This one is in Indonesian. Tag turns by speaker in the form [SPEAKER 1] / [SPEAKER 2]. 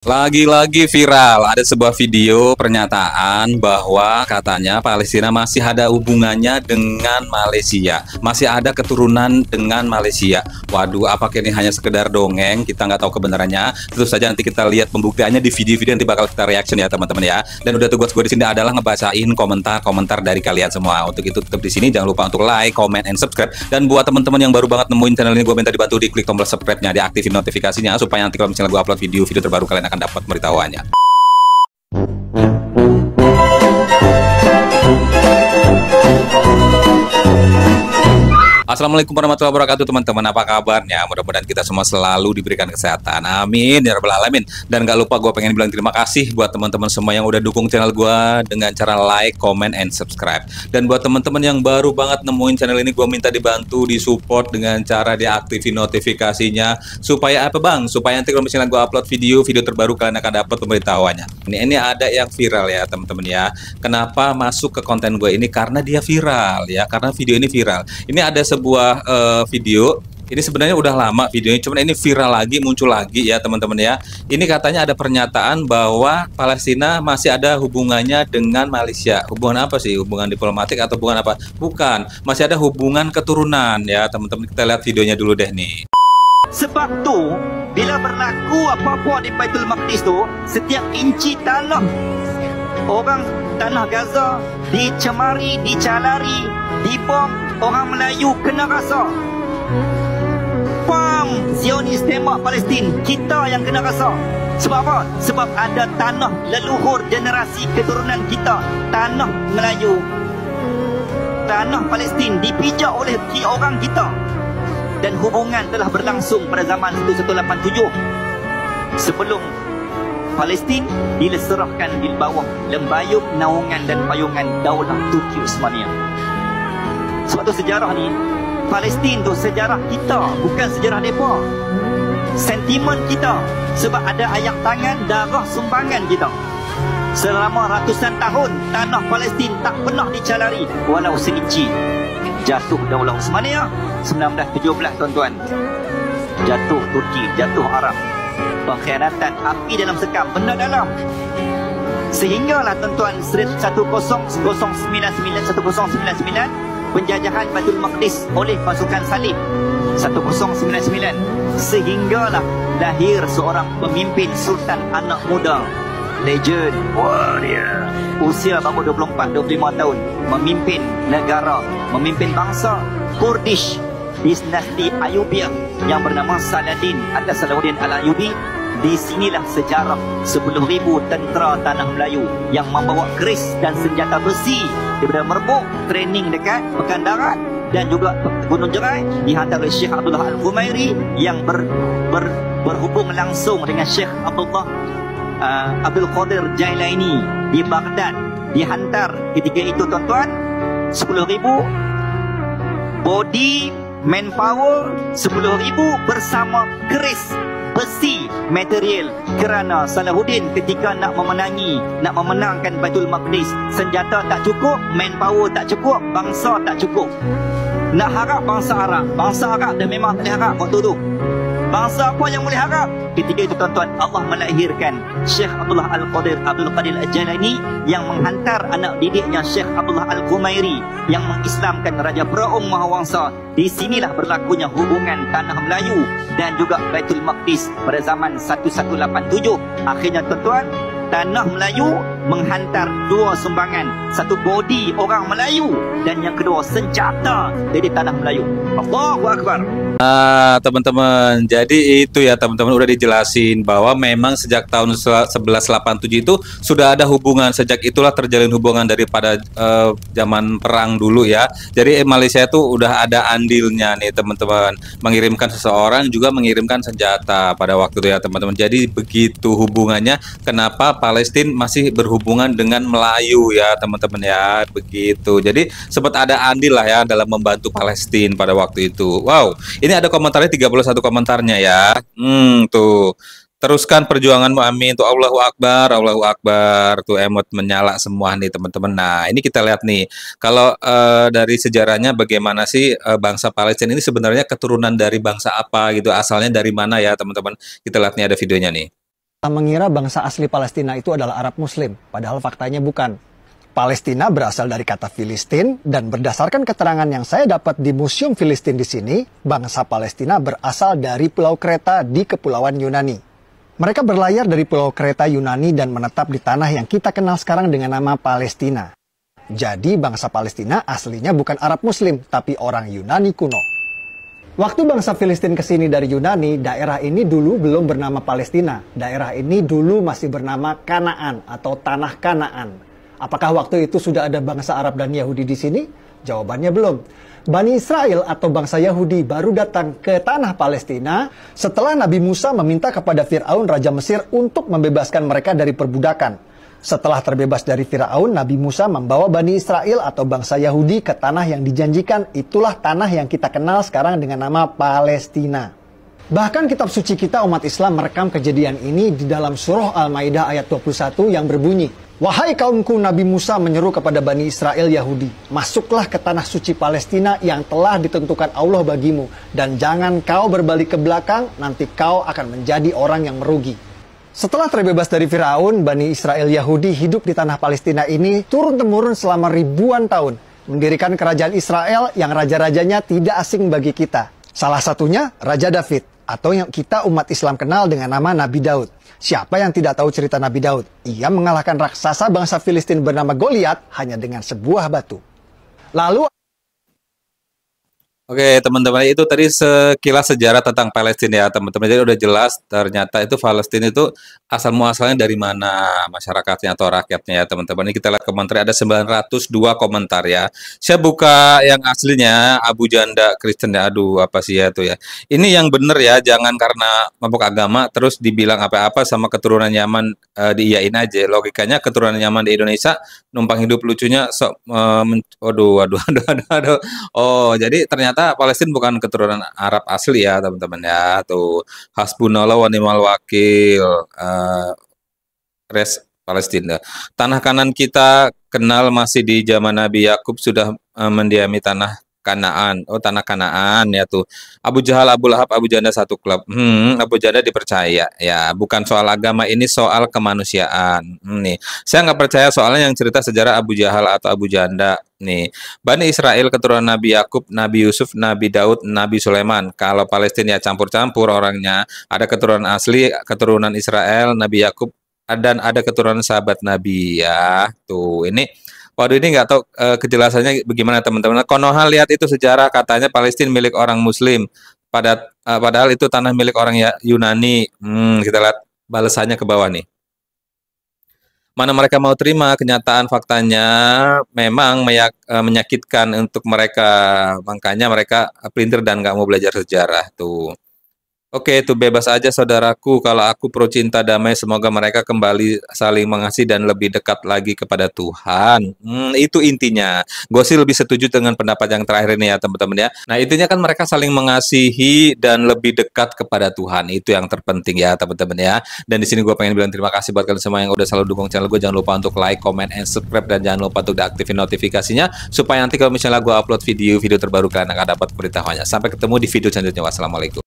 [SPEAKER 1] Lagi-lagi viral, ada sebuah video pernyataan bahwa katanya Palestina masih ada hubungannya dengan Malaysia, masih ada keturunan dengan Malaysia. Waduh, apakah ini hanya sekedar dongeng? Kita nggak tahu kebenarannya. Tentu saja nanti kita lihat pembuktiannya di video-video nanti bakal kita reaction ya teman-teman ya. Dan udah tugas gue di sini adalah ngebacain komentar-komentar dari kalian semua. Untuk itu tetap di sini jangan lupa untuk like, comment, and subscribe. Dan buat teman-teman yang baru banget nemuin channel ini, gue minta dibantu diklik tombol subscribe-nya, diaktifin notifikasinya supaya nanti kalau misalnya gue upload video-video terbaru kalian akan dapat pemberitahuannya. Assalamualaikum warahmatullahi wabarakatuh teman-teman, apa kabarnya? Mudah-mudahan kita semua selalu diberikan kesehatan, amin ya rabbal alamin. Dan gak lupa gue pengen bilang terima kasih buat teman-teman semua yang udah dukung channel gue dengan cara like, comment, and subscribe. Dan buat teman-teman yang baru banget nemuin channel ini, gue minta dibantu disupport dengan cara diaktifin notifikasinya. Supaya apa bang? Supaya nanti kalau misalnya gue upload video terbaru kalian akan dapat pemberitahuannya. Ini ada yang viral ya teman-teman ya. Kenapa masuk ke konten gue ini? Karena dia viral ya, karena video ini viral. Ini ada sebuah video, ini sebenarnya udah lama videonya, cuman ini viral lagi, muncul lagi ya teman-teman ya. Ini katanya ada pernyataan bahwa Palestina masih ada hubungannya dengan Malaysia. Hubungan apa sih? Hubungan diplomatik atau hubungan apa? Bukan, masih ada hubungan keturunan ya teman-teman. Kita lihat videonya dulu deh nih.
[SPEAKER 2] Sebab tu, bila berlaku apa-apa di Baitul Maqdis tu, setiap inci tanah orang tanah Gaza dicemari, dicalari, dibom, orang Melayu kena rasa. Pam, Zionis tembak Palestin, kita yang kena rasa. Sebab apa? Sebab ada tanah leluhur generasi keturunan kita, tanah Melayu, tanah Palestin dipijak oleh orang kita. Dan hubungan telah berlangsung pada zaman 1187 sebelum Palestin dileserahkan di bawah lembayung, naungan dan payungan Daulah Turki Uthmaniyah. Sebab tu sejarah ni, Palestin tu sejarah kita, bukan sejarah mereka. Sentimen kita, sebab ada ayak tangan, darah sumbangan kita. Selama ratusan tahun, tanah Palestin tak pernah dicalari walau seinci. Jatuh Daulah Uthmaniyah 1917 tuan-tuan. Jatuh Turki, jatuh Arab. Pengkhianatan, api dalam sekam, benda dalam. Sehinggalah tuan-tuan 1099 penjajahan Baitul Maqdis oleh pasukan Salib 1099. Sehinggalah lahir seorang pemimpin sultan anak muda, legend. Wah, dia usia baru 24-25 tahun, memimpin negara, memimpin bangsa Kurdish, dinasti Ayubiyah yang bernama Saladin atas Salahuddin Al-Ayubi. Di sinilah sejarah 10,000 tentera tanah Melayu yang membawa keris dan senjata besi daripada Merbuk, training dekat Pekan Darat dan juga Gunung Jerai, dihantar oleh Syekh Abdullah Al-Khumairi yang berhubung langsung dengan Syekh Abdul Qadir Jailani di Baghdad. Dihantar ketika itu tuan-tuan 10,000 body manpower, 10,000 bersama keris besi material, kerana Salahuddin ketika nak memenangkan Baitul Maqdis, senjata tak cukup, manpower tak cukup, bangsa tak cukup. Nak harap bangsa Arab dah memang tak boleh harap waktu tu. Bangsa apa yang boleh harap? Ketika itu tuan-tuan, Allah melahirkan Syekh Abdul Qadir Al-Jailani yang menghantar anak didiknya Syekh Abdullah Al-Khumairi yang mengislamkan Raja Praum Mahawangsa. Di sinilah berlakunya hubungan tanah Melayu dan juga Baitul Maqdis pada zaman 1187. Akhirnya tuan-tuan, tanah Melayu menghantar dua sumbangan, satu body orang Melayu dan yang kedua senjata dari tanah Melayu. Allahu Akbar.
[SPEAKER 1] Teman-teman, jadi itu ya teman-teman, udah dijelasin bahwa memang sejak tahun 1187 itu sudah ada hubungan. Sejak itulah terjalin hubungan daripada zaman perang dulu ya. Jadi Malaysia itu udah ada andilnya nih teman-teman, mengirimkan seseorang juga mengirimkan senjata pada waktu itu ya teman-teman. Jadi begitu hubungannya, kenapa Palestina masih berhubungan dengan Melayu ya teman-teman ya, begitu. Jadi sempat ada andil lah ya dalam membantu Palestina pada waktu itu. Wow, ini ada komentarnya 31 komentarnya ya. Tuh. Teruskan perjuanganmu, amin. Tuh Allahu Akbar, Allahu Akbar. Tuh emot menyala semua nih teman-teman. Nah, ini kita lihat nih. Kalau dari sejarahnya bagaimana sih bangsa Palestina ini sebenarnya keturunan dari bangsa apa gitu. Asalnya dari mana ya teman-teman. Kita lihat nih, ada videonya nih.
[SPEAKER 3] mengira bangsa asli Palestina itu adalah Arab Muslim, padahal faktanya bukan. Palestina berasal dari kata Filistin, dan berdasarkan keterangan yang saya dapat di Museum Filistin di sini, bangsa Palestina berasal dari Pulau Kreta di Kepulauan Yunani. Mereka berlayar dari Pulau Kreta Yunani dan menetap di tanah yang kita kenal sekarang dengan nama Palestina. Jadi bangsa Palestina aslinya bukan Arab Muslim, tapi orang Yunani kuno. Waktu bangsa Filistin kesini dari Yunani, daerah ini dulu belum bernama Palestina. Daerah ini dulu masih bernama Kanaan atau Tanah Kanaan. Apakah waktu itu sudah ada bangsa Arab dan Yahudi di sini? Jawabannya belum. Bani Israel atau bangsa Yahudi baru datang ke tanah Palestina setelah Nabi Musa meminta kepada Fir'aun Raja Mesir untuk membebaskan mereka dari perbudakan. Setelah terbebas dari Fir'aun, Nabi Musa membawa Bani Israel atau bangsa Yahudi ke tanah yang dijanjikan. Itulah tanah yang kita kenal sekarang dengan nama Palestina. Bahkan kitab suci kita umat Islam merekam kejadian ini di dalam surah Al-Maidah ayat 21 yang berbunyi, "Wahai kaumku, Nabi Musa menyeru kepada Bani Israel Yahudi, masuklah ke tanah suci Palestina yang telah ditentukan Allah bagimu, dan jangan kau berbalik ke belakang, nanti kau akan menjadi orang yang merugi." Setelah terbebas dari Firaun, Bani Israel Yahudi hidup di tanah Palestina ini turun-temurun selama ribuan tahun, mendirikan kerajaan Israel yang raja-rajanya tidak asing bagi kita. Salah satunya Raja David, atau yang kita umat Islam kenal dengan nama Nabi Daud. Siapa yang tidak tahu cerita Nabi Daud? Ia mengalahkan raksasa bangsa Filistin bernama Goliat hanya dengan sebuah batu. Lalu
[SPEAKER 1] Oke, teman-teman, itu tadi sekilas sejarah tentang Palestina ya, teman-teman. Jadi udah jelas ternyata itu Palestina itu asal muasalnya dari mana masyarakatnya atau rakyatnya ya, teman-teman. Ini kita lihat komentar ada 902 komentar ya. Saya buka yang aslinya Abu Janda Kristen ya. Aduh, apa sih ya itu ya. Ini yang bener ya, jangan karena mabuk agama terus dibilang apa-apa sama keturunan Yaman diiyain aja. Logikanya keturunan Yaman di Indonesia numpang hidup lucunya aduh. Oh, jadi ternyata Palestina bukan keturunan Arab asli ya, teman-teman ya. Tuh, hasbunallah wa ni'mal wakil. Res Palestina. Tanah kanan kita kenal masih di zaman Nabi Yakub sudah mendiami tanah Kanaan. Oh, tanah Kanaan ya tuh. Abu Jahal, Abu Lahab, Abu Janda satu klub. Abu Janda dipercaya. Ya, bukan soal agama, ini soal kemanusiaan. Nih, saya nggak percaya soalnya yang cerita sejarah Abu Jahal atau Abu Janda. Nih, Bani Israel keturunan Nabi Yakub, Nabi Yusuf, Nabi Daud, Nabi Sulaiman. Kalau Palestina ya campur-campur orangnya. Ada keturunan asli, keturunan Israel, Nabi Yakub, dan ada keturunan sahabat Nabi ya. Tuh, ini waduh, ini nggak tahu kejelasannya bagaimana teman-teman. Konoha lihat itu sejarah katanya Palestina milik orang Muslim. Padahal itu tanah milik orang Yunani. Kita lihat balasannya ke bawah nih. Mana mereka mau terima kenyataan faktanya memang menyakitkan untuk mereka. Makanya mereka pelintir dan nggak mau belajar sejarah tuh. Oke, itu bebas aja saudaraku. Kalau aku pro cinta damai, semoga mereka kembali saling mengasihi dan lebih dekat lagi kepada Tuhan. Itu intinya. Gue sih lebih setuju dengan pendapat yang terakhir ini ya, teman-teman ya. Nah, intinya kan mereka saling mengasihi dan lebih dekat kepada Tuhan. Itu yang terpenting ya, teman-teman ya. Dan di sini gue pengen bilang terima kasih buat kalian semua yang udah selalu dukung channel gue. Jangan lupa untuk like, comment, and subscribe, dan jangan lupa untuk diaktifin notifikasinya supaya nanti kalau misalnya gue upload video terbaru kalian akan dapat pemberitahuannya. Sampai ketemu di video selanjutnya. Wassalamualaikum.